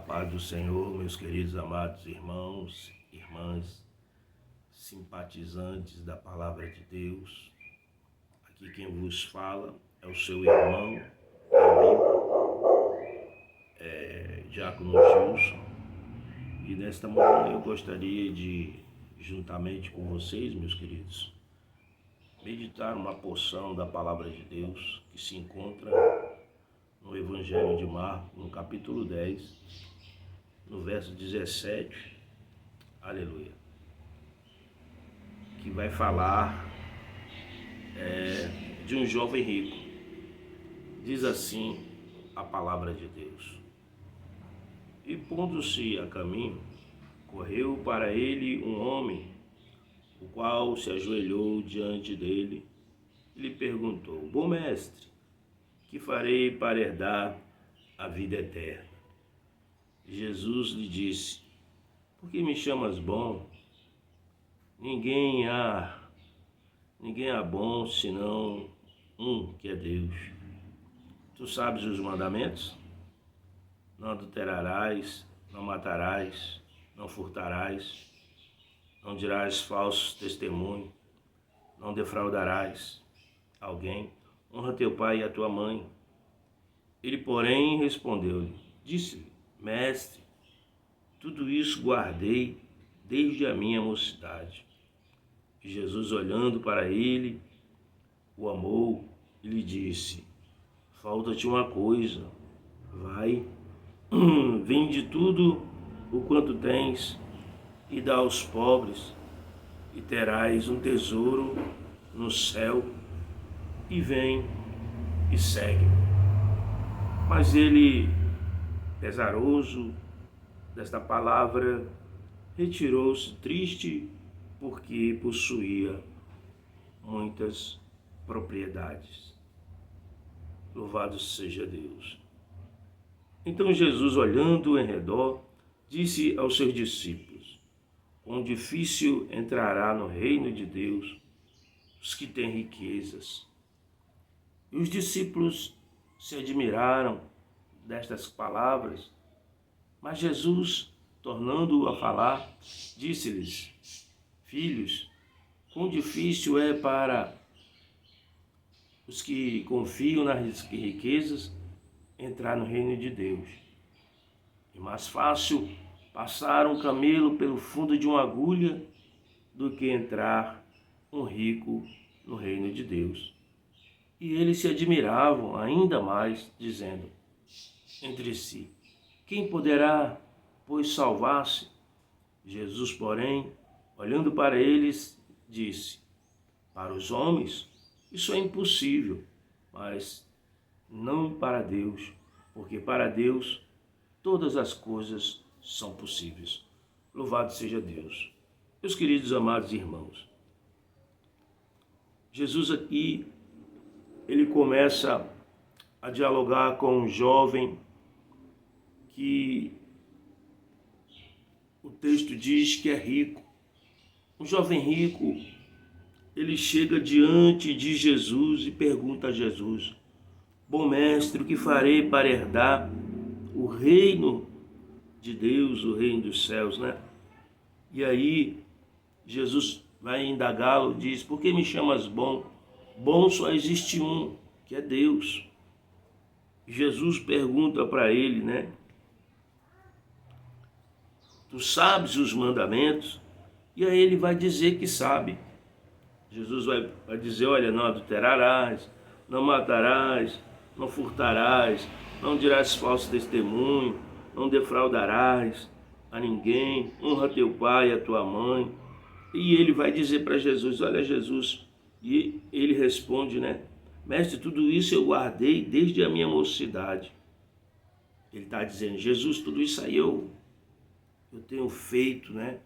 paz do Senhor, meus queridos amados irmãos, irmãs, simpatizantes da Palavra de Deus. Aqui quem vos fala é o seu irmão e amigo, Diácono Gilson. E nesta manhã eu gostaria de, juntamente com vocês, meus queridos, meditar uma porção da Palavra de Deus que se encontra no Evangelho de Marcos, no capítulo 10, no verso 17, aleluia, que vai falar de um jovem rico. Diz assim a palavra de Deus: E pondo-se a caminho, correu para ele um homem, o qual se ajoelhou diante dele e lhe perguntou: Bom mestre, que farei para herdar a vida eterna? Jesus lhe disse: Por que me chamas bom? Ninguém há bom senão um, que é Deus. Tu sabes os mandamentos? Não adulterarás, não matarás, não furtarás, não dirás falso testemunho, não defraudarás alguém, honra teu pai e a tua mãe. Ele, porém, respondeu-lhe, disse-lhe: Mestre, tudo isso guardei desde a minha mocidade. E Jesus, olhando para ele, o amou e lhe disse: Falta-te uma coisa, vai, vende tudo o quanto tens e dá aos pobres, e terás um tesouro no céu, e vem e segue-me. Mas ele, pesaroso desta palavra, retirou-se triste, porque possuía muitas propriedades. Louvado seja Deus. Então Jesus, olhando em redor, disse aos seus discípulos: Quão difícil entrará no reino de Deus os que têm riquezas. E os discípulos se admiraram destas palavras, mas Jesus, tornando a falar, disse-lhes: Filhos, quão difícil é para os que confiam nas riquezas entrar no reino de Deus. É mais fácil passar um camelo pelo fundo de uma agulha do que entrar um rico no reino de Deus. E eles se admiravam ainda mais, dizendo entre si: Quem poderá, pois, salvar-se? Jesus, porém, olhando para eles, disse: Para os homens isso é impossível, mas não para Deus, porque para Deus todas as coisas são possíveis. Louvado seja Deus. Meus queridos amados irmãos, Jesus aqui, ele começa a dialogar com um jovem que o texto diz que é rico. Um jovem rico, ele chega diante de Jesus e pergunta a Jesus: Bom mestre, o que farei para herdar o reino de Deus, o reino dos céus, né? E aí Jesus vai indagá-lo, diz: Por que me chamas bom? Bom só existe um, que é Deus. Jesus pergunta para ele, né? Tu sabes os mandamentos? E aí ele vai dizer que sabe. Jesus vai dizer: olha, não adulterarás, não matarás, não furtarás, não dirás falso testemunho, não defraudarás a ninguém, honra teu pai e a tua mãe. E ele vai dizer para Jesus: olha, Jesus, e ele responde, né? Mestre, tudo isso eu guardei desde a minha mocidade. Ele está dizendo: Jesus, tudo isso aí eu tenho feito, né?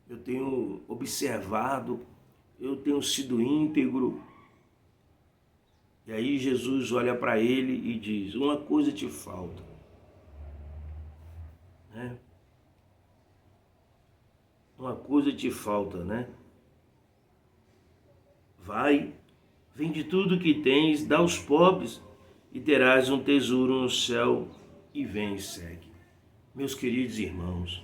Eu tenho observado, eu tenho sido íntegro. E aí Jesus olha para ele e diz: uma coisa te falta, né? Uma coisa te falta, né? Vai, vende tudo que tens, dá aos pobres, e terás um tesouro no céu, e vem e segue. Meus queridos irmãos,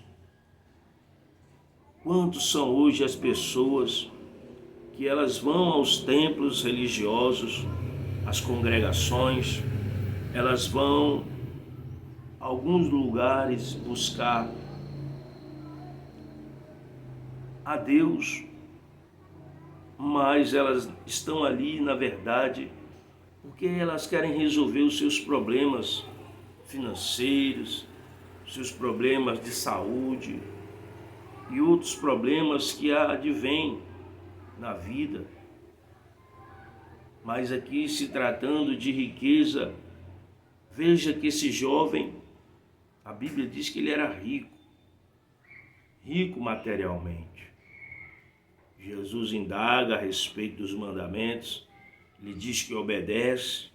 quantos são hoje as pessoas que elas vão aos templos religiosos, às congregações, elas vão a alguns lugares buscar a Deus, mas elas estão ali, na verdade, porque elas querem resolver os seus problemas financeiros, seus problemas de saúde e outros problemas que advêm na vida. Mas aqui, se tratando de riqueza, veja que esse jovem, a Bíblia diz que ele era rico, rico materialmente. Jesus indaga a respeito dos mandamentos, ele diz que obedece,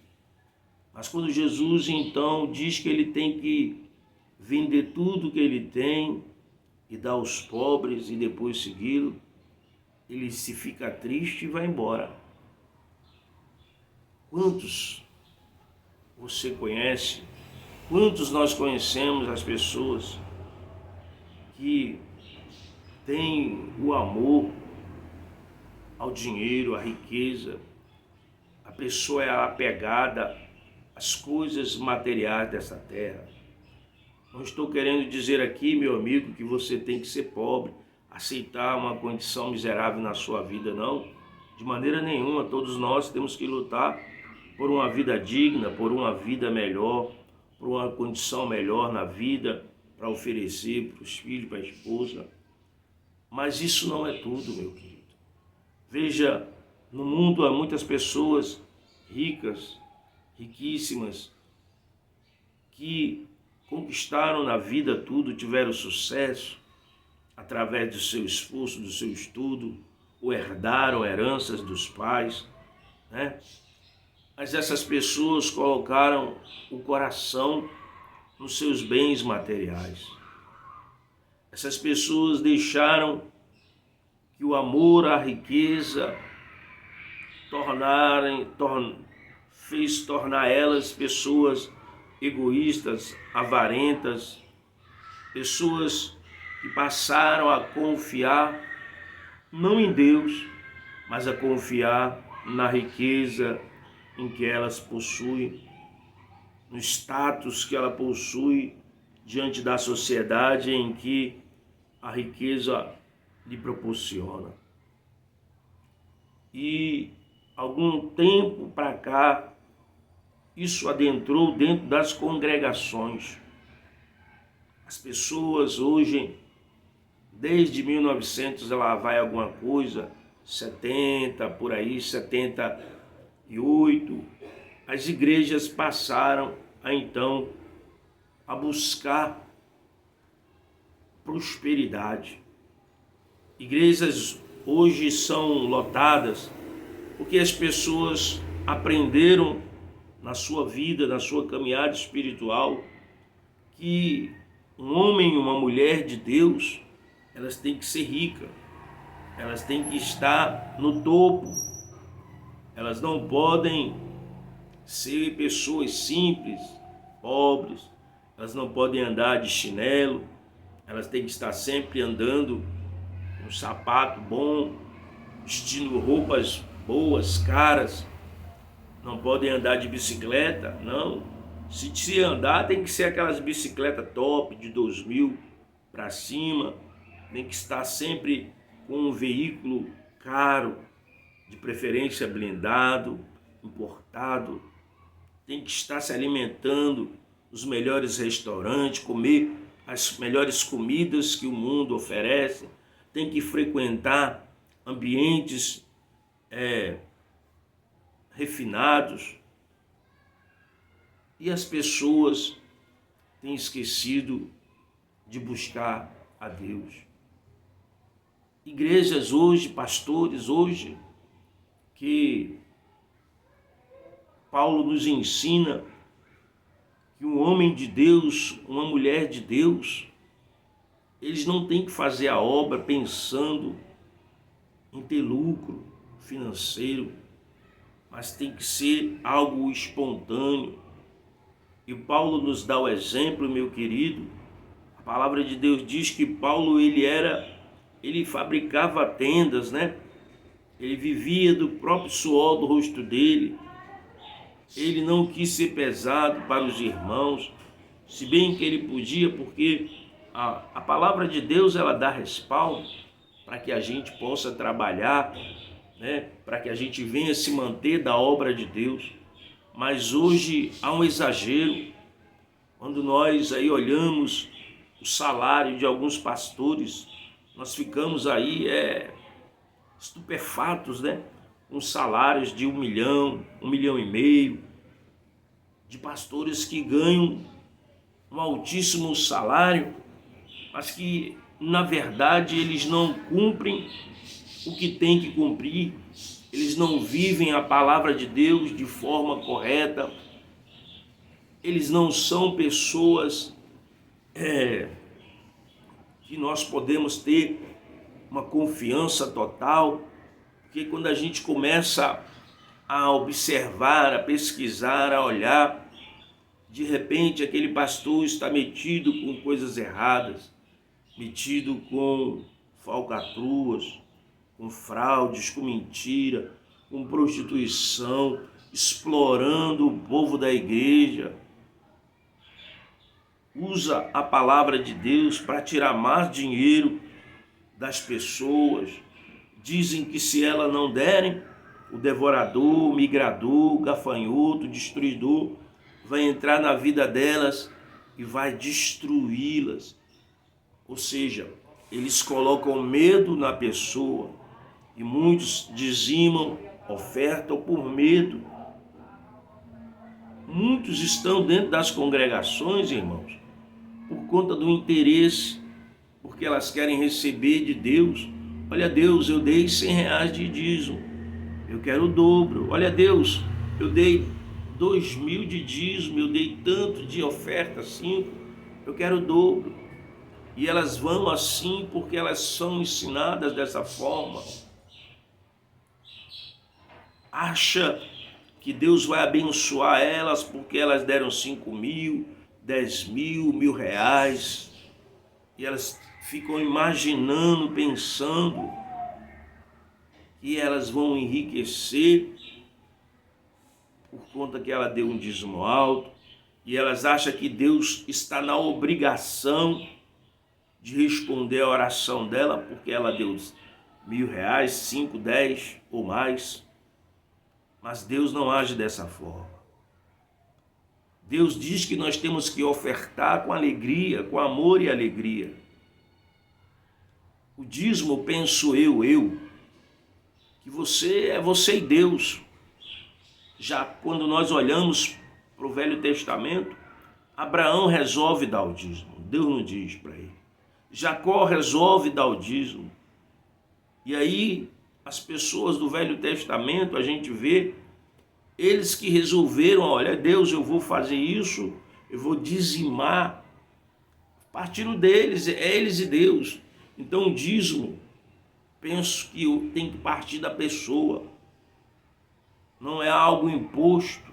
mas quando Jesus então diz que ele tem que vender tudo que ele tem e dar aos pobres e depois segui-lo, ele se fica triste e vai embora. Quantos você conhece? Quantos nós conhecemos as pessoas que têm o amor ao dinheiro, à riqueza? A pessoa é apegada às coisas materiais dessa terra. Não estou querendo dizer aqui, meu amigo, que você tem que ser pobre, aceitar uma condição miserável na sua vida, não. De maneira nenhuma, todos nós temos que lutar por uma vida digna, por uma vida melhor, por uma condição melhor na vida, para oferecer para os filhos, para a esposa. Mas isso não é tudo, meu querido. Veja, no mundo há muitas pessoas ricas, riquíssimas, que conquistaram na vida tudo, tiveram sucesso através do seu esforço, do seu estudo, ou herdaram heranças dos pais, né? Mas essas pessoas colocaram o coração nos seus bens materiais. Essas pessoas deixaram que o amor à riqueza fez tornar elas pessoas egoístas, avarentas, pessoas que passaram a confiar não em Deus, mas a confiar na riqueza em que elas possuem, no status que ela possui diante da sociedade em que a riqueza lhe proporciona. E algum tempo para cá, isso adentrou dentro das congregações. As pessoas hoje, desde 1900, ela vai alguma coisa, 70, por aí, 78, as igrejas passaram a então a buscar prosperidade. Igrejas hoje são lotadas porque as pessoas aprenderam na sua vida, na sua caminhada espiritual, que um homem e uma mulher de Deus, elas têm que ser ricas, elas têm que estar no topo, elas não podem ser pessoas simples, pobres, elas não podem andar de chinelo, elas têm que estar sempre andando com um sapato bom, vestindo roupas boas, caras, não podem andar de bicicleta, não. Se andar, tem que ser aquelas bicicletas top de 2000 para cima, tem que estar sempre com um veículo caro, de preferência blindado, importado, tem que estar se alimentando nos melhores restaurantes, comer as melhores comidas que o mundo oferece, tem que frequentar ambientes refinados. E as pessoas têm esquecido de buscar a Deus. Igrejas hoje, pastores hoje, que Paulo nos ensina que um homem de Deus, uma mulher de Deus, eles não têm que fazer a obra pensando em ter lucro financeiro, mas tem que ser algo espontâneo. E Paulo nos dá o exemplo, meu querido, a A palavra de Deus diz que Paulo ele fabricava tendas, né? Ele vivia do próprio suor do rosto dele. Ele não quis ser pesado para os irmãos, se bem que ele podia, porque a palavra de Deus ela dá respaldo para que a gente possa trabalhar, né? Para que a gente venha se manter da obra de Deus. Mas hoje há um exagero, quando nós aí olhamos o salário de alguns pastores, nós ficamos aí estupefatos, né? Com salários de 1 milhão, 1,5 milhão, de pastores que ganham um altíssimo salário, mas que na verdade eles não cumprem o que tem que cumprir, eles não vivem a palavra de Deus de forma correta, eles não são pessoas que nós podemos ter uma confiança total, porque quando a gente começa a observar, a pesquisar, a olhar, de repente aquele pastor está metido com coisas erradas, metido com falcatruas, com fraudes, com mentira, com prostituição, explorando o povo da igreja. Usa a palavra de Deus para tirar mais dinheiro das pessoas. Dizem que se ela não derem, o devorador, o migrador, o gafanhoto, o destruidor vai entrar na vida delas e vai destruí-las. Ou seja, eles colocam medo na pessoa e muitos dizimam, ofertam por medo. Muitos estão dentro das congregações, irmãos, por conta do interesse, porque elas querem receber de Deus. Olha, Deus, eu dei R$100 de dízimo, eu quero o dobro. Olha, Deus, eu dei 2.000 de dízimo, eu dei tanto de oferta, 5, eu quero o dobro. E elas vão assim porque elas são ensinadas dessa forma. Acha que Deus vai abençoar elas porque elas deram 5.000, 10.000, R$1.000. E elas ficam imaginando, pensando que elas vão enriquecer por conta que ela deu um dízimo alto. E elas acham que Deus está na obrigação de responder a oração dela porque ela deu R$1.000, 5, 10 ou mais. Mas Deus não age dessa forma. Deus diz que nós temos que ofertar com alegria, com amor e alegria. O dízimo, penso eu, que você é você e Deus. Já quando nós olhamos para o Velho Testamento, Abraão resolve dar o dízimo. Deus não diz para ele. Jacó resolve dar o dízimo. E aí as pessoas do Velho Testamento, a gente vê, eles que resolveram, olha, Deus, eu vou fazer isso, eu vou dizimar. Partiram deles, é eles e Deus. Então o dízimo, penso que tem que partir da pessoa. Não é algo imposto,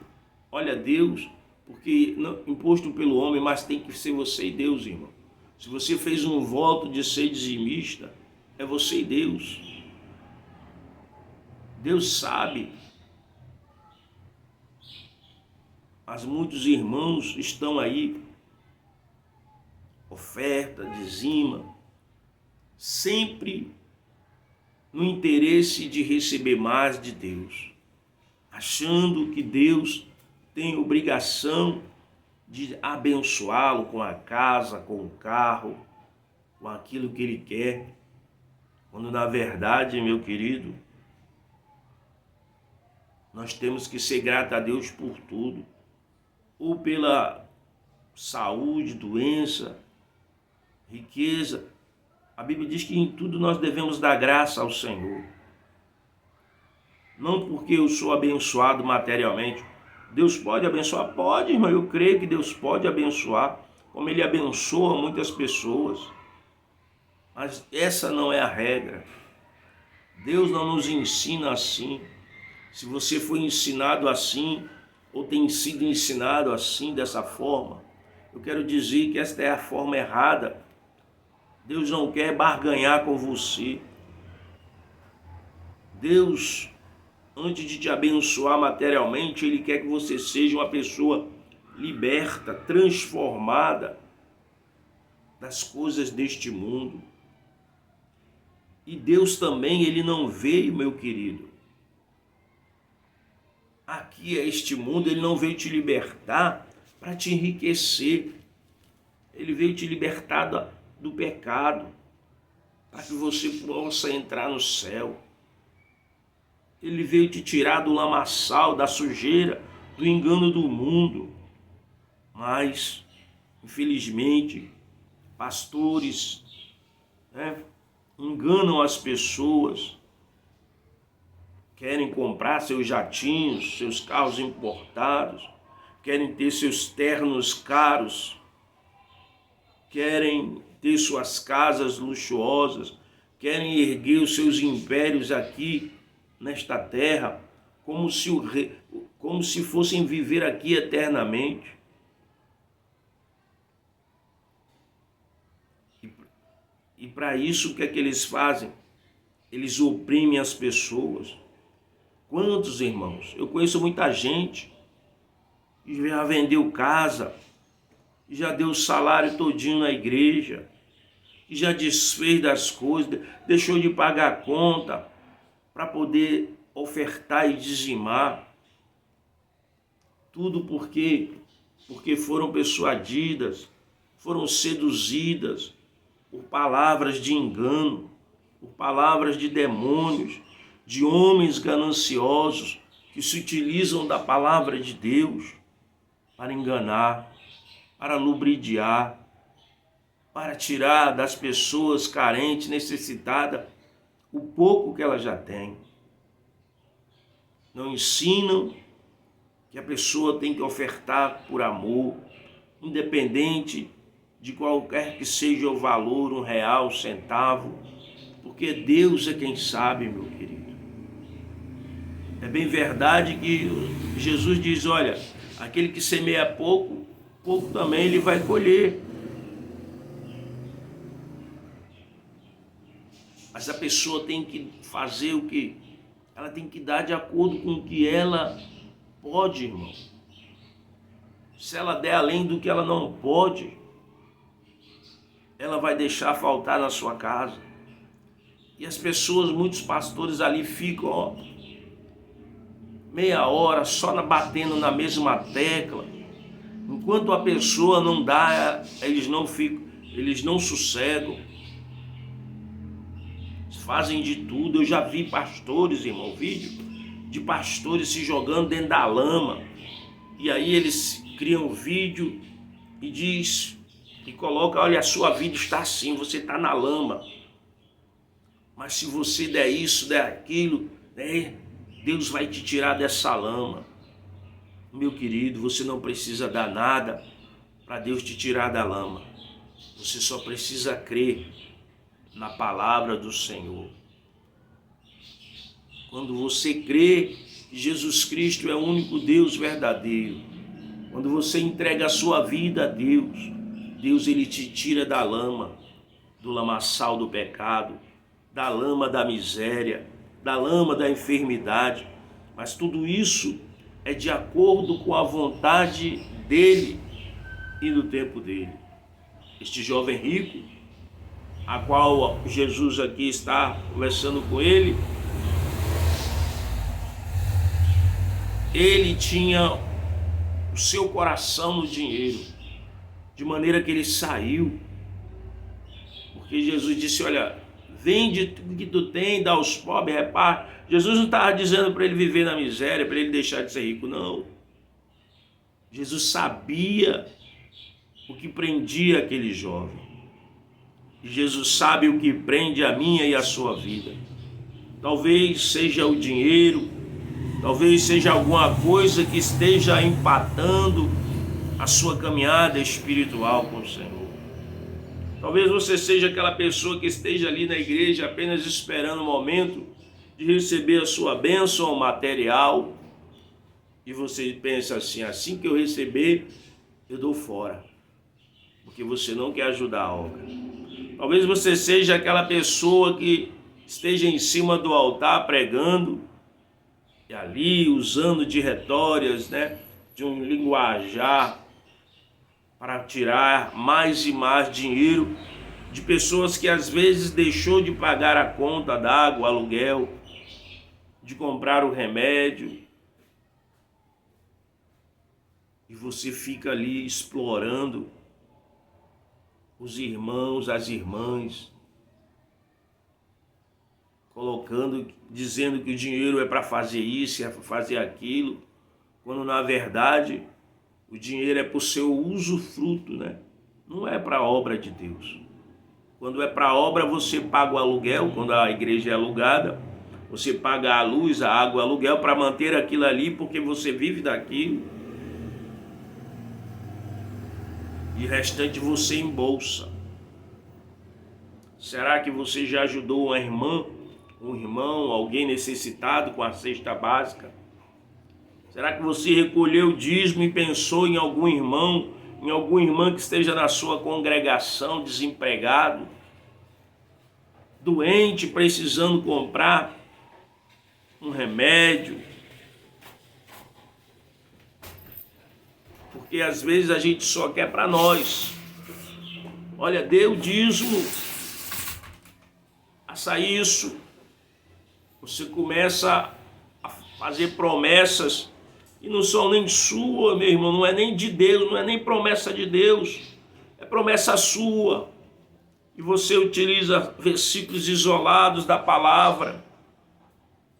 olha, Deus, porque não, imposto pelo homem, mas tem que ser você e Deus, irmão. Se você fez um voto de ser dizimista, é você e Deus. Deus sabe. Mas muitos irmãos estão aí, oferta, dizima, sempre no interesse de receber mais de Deus, achando que Deus tem obrigação de abençoá-lo com a casa, com o carro, com aquilo que ele quer, quando na verdade, meu querido, nós temos que ser gratos a Deus por tudo, ou pela saúde, doença, riqueza. A Bíblia diz que em tudo nós devemos dar graça ao Senhor. Não porque eu sou abençoado materialmente. Deus pode abençoar? Pode, irmão. Eu creio que Deus pode abençoar, como Ele abençoa muitas pessoas. Mas essa não é a regra. Deus não nos ensina assim. Se você foi ensinado assim, ou tem sido ensinado assim, dessa forma, eu quero dizer que esta é a forma errada. Deus não quer barganhar com você. Deus, antes de te abençoar materialmente, Ele quer que você seja uma pessoa liberta, transformada das coisas deste mundo. E Deus também, Ele não veio, meu querido, aqui é este mundo, Ele não veio te libertar para te enriquecer. Ele veio te libertar do pecado, para que você possa entrar no céu. Ele veio te tirar do lamaçal, da sujeira, do engano do mundo. Mas, infelizmente, pastores, enganam as pessoas, querem comprar seus jatinhos, seus carros importados, querem ter seus ternos caros, querem ter suas casas luxuosas, querem erguer os seus impérios aqui nesta terra, como se fossem viver aqui eternamente. E para isso, o que é que eles fazem? Eles oprimem as pessoas. Quantos, irmãos? Eu conheço muita gente que já vendeu casa, que já deu o salário todinho na igreja, que já desfez das coisas, deixou de pagar a conta para poder ofertar e dizimar. Tudo porque foram persuadidas, foram seduzidas por palavras de engano, por palavras de demônios, de homens gananciosos que se utilizam da palavra de Deus para enganar, para ludibriar, para tirar das pessoas carentes, necessitadas, o pouco que elas já têm. Não ensinam que a pessoa tem que ofertar por amor, independente de qualquer que seja o valor, R$1, R$1, porque Deus é quem sabe, meu querido. É bem verdade que Jesus diz, olha, aquele que semeia pouco, pouco também ele vai colher. Mas a pessoa tem que fazer o quê? Ela tem que dar de acordo com o que ela pode, irmão. Se ela der além do que ela não pode, ela vai deixar faltar na sua casa. E as pessoas, muitos pastores ali ficam, meia hora só batendo na mesma tecla. Enquanto a pessoa não dá, eles não sossegam. Fazem de tudo. Eu já vi pastores, irmão, vídeo de pastores se jogando dentro da lama. E aí eles criam um vídeo e diz, e coloca, olha, a sua vida está assim, você está na lama. Mas se você der isso, der aquilo, Deus vai te tirar dessa lama. Meu querido, você não precisa dar nada para Deus te tirar da lama. Você só precisa crer na palavra do Senhor. Quando você crê que Jesus Cristo é o único Deus verdadeiro, quando você entrega a sua vida a Deus, Deus ele te tira da lama, do lamaçal do pecado, da lama da miséria, da lama da enfermidade. Mas tudo isso é de acordo com a vontade dele e do tempo dele. Este jovem rico, a qual Jesus aqui está conversando com ele, ele tinha o seu coração no dinheiro, de maneira que ele saiu, porque Jesus disse, olha, vende tudo que tu tem, dá aos pobres, reparte. Jesus não estava dizendo para ele viver na miséria, para ele deixar de ser rico, não. Jesus sabia o que prendia aquele jovem. E Jesus sabe o que prende a minha e a sua vida. Talvez seja o dinheiro, talvez seja alguma coisa que esteja empatando a sua caminhada espiritual com o Senhor. Talvez você seja aquela pessoa que esteja ali na igreja apenas esperando o momento de receber a sua bênção material. E você pensa assim que eu receber, eu dou fora. porque você não quer ajudar a obra. Talvez você seja aquela pessoa que esteja em cima do altar pregando, e ali usando de retórias, de um linguajar para tirar mais e mais dinheiro de pessoas que às vezes deixou de pagar a conta d'água, aluguel, de comprar o remédio. E você fica ali explorando os irmãos, as irmãs, dizendo que o dinheiro é para fazer isso, é para fazer aquilo, quando na verdade o dinheiro é para o seu usufruto, Não é para a obra de Deus. Quando é para a obra, você paga o aluguel, quando a igreja é alugada, você paga a luz, a água, o aluguel para manter aquilo ali, porque você vive daquilo. E o restante você embolsa. Será que você já ajudou uma irmã, um irmão, alguém necessitado com a cesta básica? Será que você recolheu o dízimo e pensou em algum irmão, em alguma irmã que esteja na sua congregação, desempregado, doente, precisando comprar um remédio? Porque às vezes a gente só quer para nós. Olha, dê o dízimo, faça isso. Você começa a fazer promessas e não são nem sua, meu irmão, não é nem de Deus, não é nem promessa de Deus, é promessa sua. E você utiliza versículos isolados da palavra.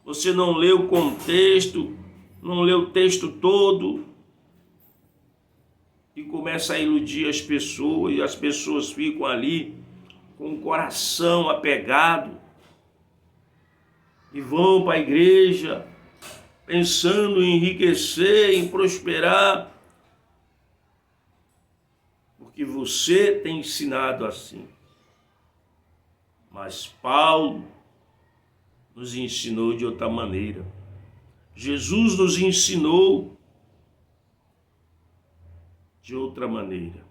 Você não lê o contexto, não lê o texto todo e começa a iludir as pessoas, e as pessoas ficam ali com o coração apegado e vão para a igreja pensando em enriquecer, em prosperar, porque você tem ensinado assim. Mas Paulo nos ensinou de outra maneira. Jesus nos ensinou de outra maneira.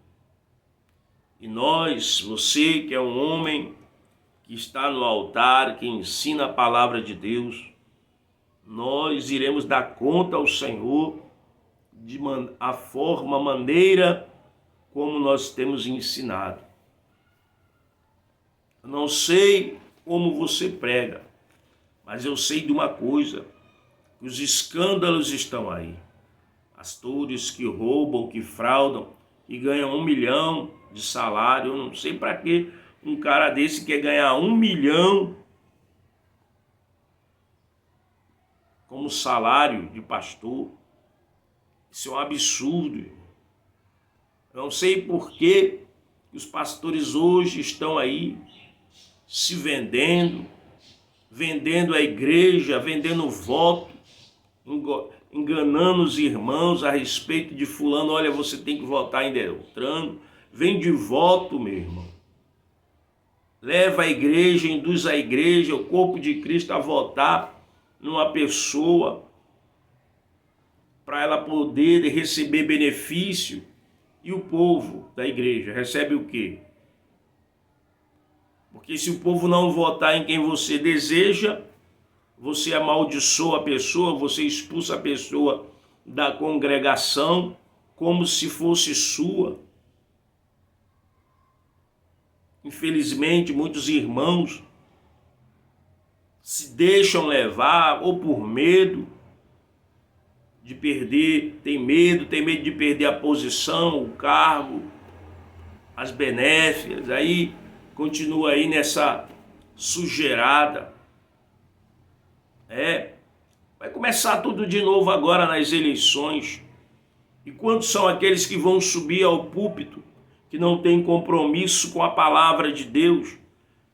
E nós, você que é um homem que está no altar, que ensina a palavra de Deus, nós iremos dar conta ao Senhor de a maneira como nós temos ensinado. Eu não sei como você prega, mas eu sei de uma coisa, que os escândalos estão aí. Pastores que roubam, que fraudam, que ganham 1 milhão de salário. Eu não sei para que um cara desse quer ganhar 1 milhão como salário de pastor. Isso é um absurdo. Eu não sei por que os pastores hoje estão aí se vendendo a igreja, vendendo voto, enganando os irmãos a respeito de fulano. Olha, você tem que votar em Deltrano. Vende voto, meu irmão. Leva a igreja, induz a igreja, o corpo de Cristo a votar numa pessoa para ela poder receber benefício. E o povo da igreja recebe o quê? Porque se o povo não votar em quem você deseja, você amaldiçoa a pessoa, você expulsa a pessoa da congregação como se fosse sua. Infelizmente, muitos irmãos se deixam levar ou por medo de perder, tem medo de perder a posição, o cargo, as benéficias, aí continua aí nessa sujeirada. Vai começar tudo de novo agora nas eleições. E quantos são aqueles que vão subir ao púlpito, que não têm compromisso com a palavra de Deus,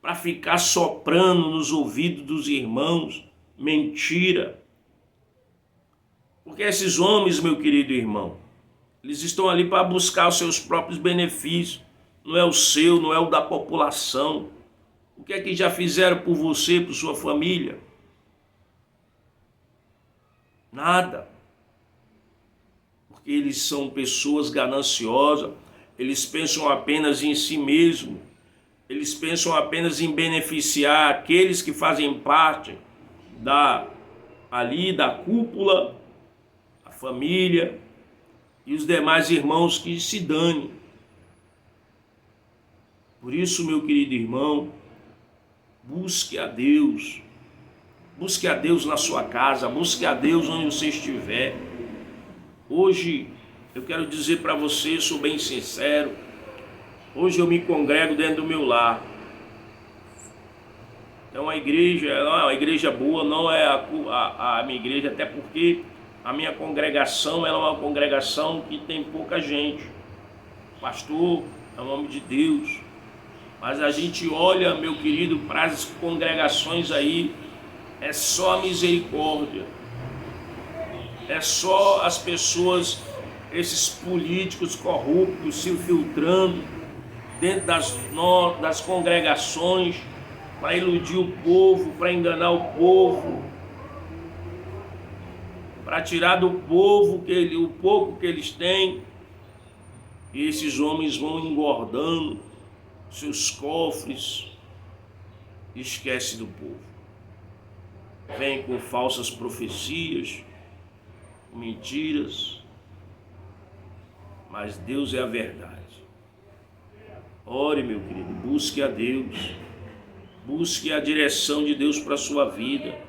para ficar soprando nos ouvidos dos irmãos mentira? Porque esses homens, meu querido irmão, eles estão ali para buscar os seus próprios benefícios. Não é o seu, não é o da população. O que é que já fizeram por você, por sua família? Nada. Porque eles são pessoas gananciosas, eles pensam apenas em si mesmo, eles pensam apenas em beneficiar aqueles que fazem parte da cúpula, a família e os demais irmãos que se dane. Por isso, meu querido irmão, busque a Deus na sua casa, busque a Deus onde você estiver. Hoje eu quero dizer para você, sou bem sincero, hoje eu me congrego dentro do meu lar. É uma igreja boa, não é a minha igreja, até porque a minha congregação ela é uma congregação que tem pouca gente. Pastor, é o nome de Deus. Mas a gente olha, meu querido, para as congregações aí, é só a misericórdia. É só as pessoas, esses políticos corruptos se infiltrando dentro das congregações para iludir o povo, para enganar o povo, para tirar do povo o pouco que eles têm. E esses homens vão engordando seus cofres e esquece do povo. Vem com falsas profecias, mentiras, mas Deus é a verdade. Ore, meu querido, busque a Deus, busque a direção de Deus para a sua vida.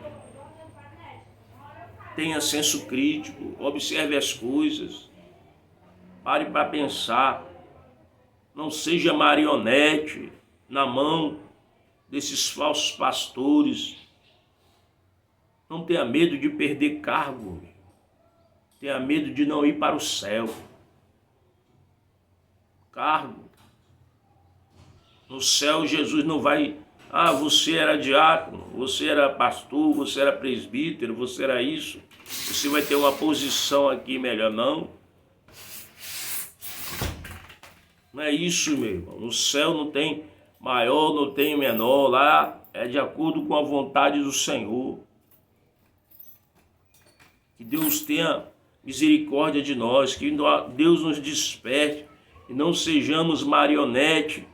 Tenha senso crítico, observe as coisas, pare para pensar. Não seja marionete na mão desses falsos pastores. Não tenha medo de perder cargo. Tenha medo de não ir para o céu. Cargo. No céu Jesus não vai... você era diácono, você era pastor, você era presbítero, você era isso. Você vai ter uma posição aqui melhor. Não. Não é isso, meu irmão. No céu não tem maior, não tem menor. Lá é de acordo com a vontade do Senhor. Que Deus tenha misericórdia de nós, que Deus nos desperte e não sejamos marionete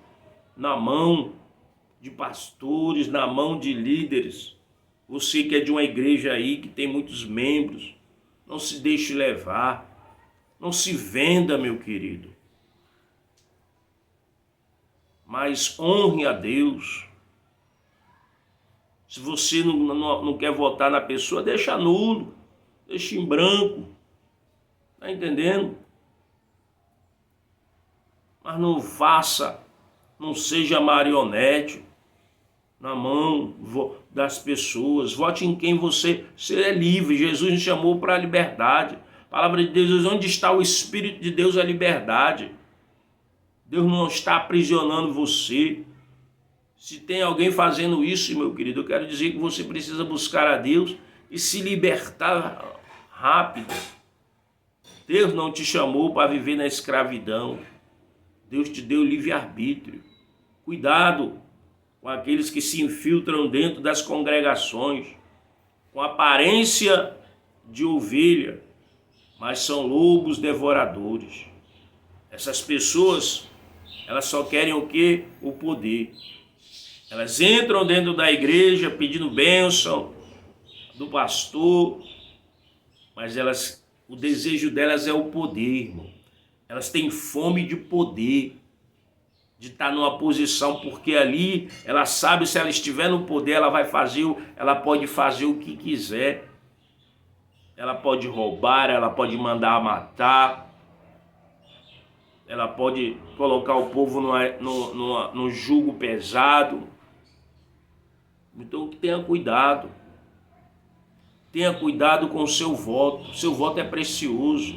na mão de pastores, na mão de líderes. Você que é de uma igreja aí que tem muitos membros, não se deixe levar, não se venda, meu querido. Mas honre a Deus. Se você não quer votar na pessoa, deixa nulo, deixa em branco. Está entendendo? Mas não seja marionete na mão das pessoas. Vote em quem você é livre. Jesus nos chamou para a liberdade. A palavra de Deus, onde está o Espírito de Deus, a liberdade. Deus não está aprisionando você. Se tem alguém fazendo isso, meu querido, eu quero dizer que você precisa buscar a Deus e se libertar rápido. Deus não te chamou para viver na escravidão. Deus te deu livre-arbítrio. Cuidado com aqueles que se infiltram dentro das congregações, com aparência de ovelha, mas são lobos devoradores. Essas pessoas, elas só querem o quê? O poder. Elas entram dentro da igreja pedindo bênção do pastor, mas o desejo delas é o poder, irmão. Elas têm fome de poder, de estar numa posição, porque ali ela sabe, se ela estiver no poder, ela pode fazer o que quiser. Ela pode roubar, ela pode mandar matar, ela pode colocar o povo num jugo pesado. Então tenha cuidado. Tenha cuidado com o seu voto. Seu voto é precioso.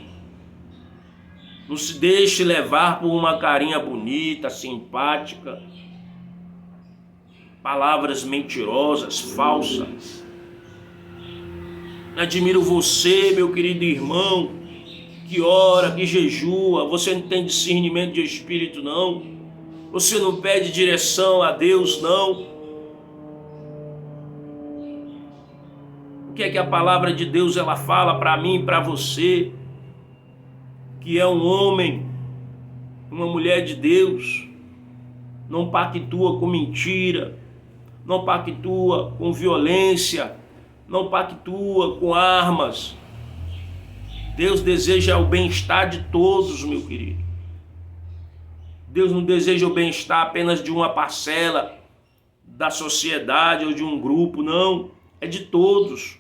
Não se deixe levar por uma carinha bonita, simpática, palavras mentirosas, falsas. Admiro você, meu querido irmão, que ora, que jejua. Você não tem discernimento de espírito, não. Você não pede direção a Deus, não. O que é que a palavra de Deus ela fala para mim e para você? Que é um homem uma mulher de Deus, não pactua com mentira, não pactua com violência, não pactua com armas. Deus deseja o bem-estar de todos, meu querido. Deus não deseja o bem-estar apenas de uma parcela da sociedade ou de um grupo, não. É de todos.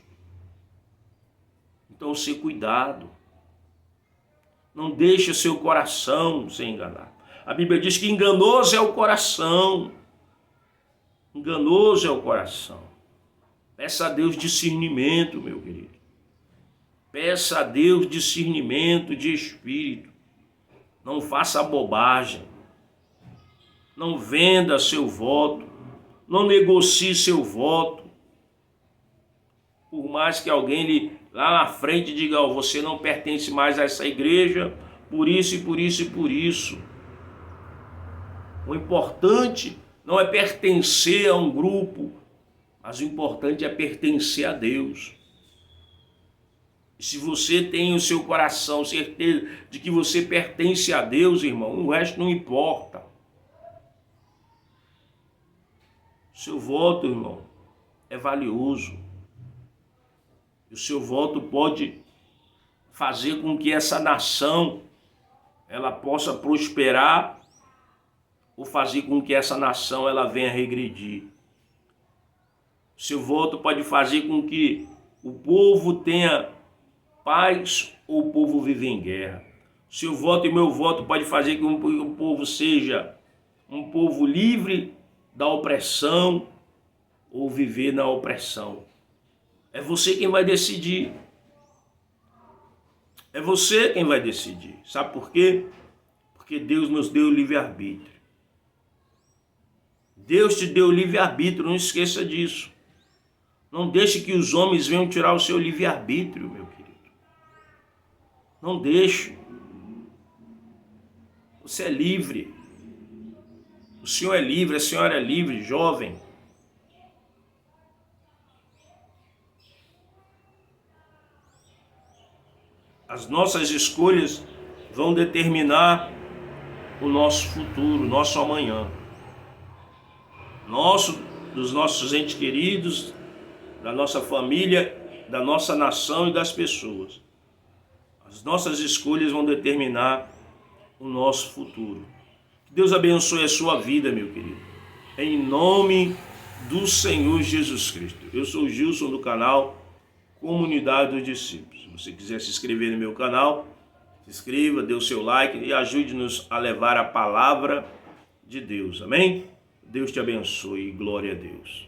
Então, se cuidado. Não deixe o seu coração ser enganado. A Bíblia diz que enganoso é o coração. Enganoso é o coração. Peça a Deus discernimento, meu querido. Peça a Deus discernimento de espírito. Não faça bobagem. Não venda seu voto. Não negocie seu voto. Por mais que alguém lhe lá na frente diga, oh, você não pertence mais a essa igreja, por isso e por isso e por isso. O importante não é pertencer a um grupo, mas o importante é pertencer a Deus. E se você tem o seu coração certeza de que você pertence a Deus, irmão, o resto não importa. Seu voto, irmão, é valioso. O seu voto pode fazer com que essa nação ela possa prosperar ou fazer com que essa nação ela venha regredir. O seu voto pode fazer com que o povo tenha paz ou o povo vive em guerra. O seu voto e meu voto pode fazer com que o povo seja um povo livre da opressão ou viver na opressão. É você quem vai decidir. É você quem vai decidir. Sabe por quê? Porque Deus nos deu o livre-arbítrio. Deus te deu o livre-arbítrio, não esqueça disso. Não deixe que os homens venham tirar o seu livre-arbítrio, meu querido. Não deixe. Você é livre. O senhor é livre, a senhora é livre, jovem. As nossas escolhas vão determinar o nosso futuro, o nosso amanhã. Dos nossos entes queridos, da nossa família, da nossa nação e das pessoas. As nossas escolhas vão determinar o nosso futuro. Que Deus abençoe a sua vida, meu querido. Em nome do Senhor Jesus Cristo. Eu sou o Gilson do canal Comunidade dos Discípulos. Se você quiser se inscrever no meu canal, se inscreva, dê o seu like e ajude-nos a levar a palavra de Deus. Amém? Deus te abençoe e glória a Deus.